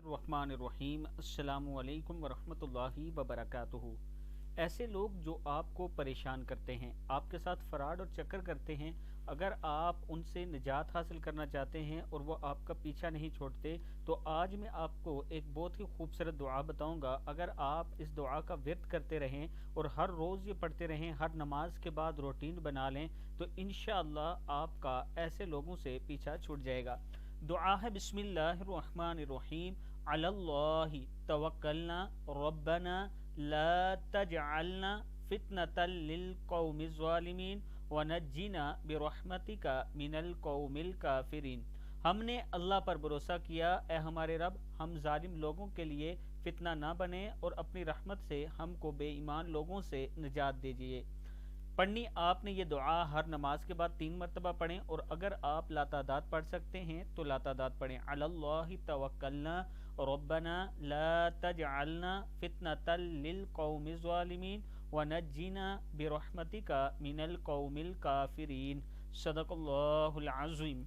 الرحمن الرحیم السلام علیکم ورحمۃ اللہ وبرکاتہ۔ ایسے لوگ جو آپ کو پریشان کرتے ہیں، آپ کے ساتھ فراڈ اور چکر کرتے ہیں، اگر آپ ان سے نجات حاصل کرنا چاہتے ہیں اور وہ آپ کا پیچھا نہیں چھوڑتے، تو آج میں آپ کو ایک بہت ہی خوبصورت دعا بتاؤں گا۔ اگر آپ اس دعا کا ورد کرتے رہیں اور ہر روز یہ پڑھتے رہیں، ہر نماز کے بعد روٹین بنا لیں، تو انشاءاللہ آپ کا ایسے لوگوں سے پیچھا چھوٹ جائے گا۔ دعا ہے بسم اللہ الرحمن الرحیم، علی اللہ توکلنا ربنا لا تجعلنا فتنة للقوم الظالمین ونجنا برحمتک من القوم الکافرین۔ ہم نے اللہ پر بھروسہ کیا، اے ہمارے رب، ہم ظالم لوگوں کے لیے فتنہ نہ بنیں اور اپنی رحمت سے ہم کو بے ایمان لوگوں سے نجات دیجیے۔ پڑھنی آپ نے یہ دعا ہر نماز کے بعد 3 مرتبہ پڑھیں، اور اگر آپ لاتعداد پڑھ سکتے ہیں تو لاتعداد پڑھیں۔ علی اللہ توکلنا ربنا لا تجعلنا فتنة للقوم الظالمین ونجنا برحمتک من القوم الکافرین۔ صدق اللہ العظیم۔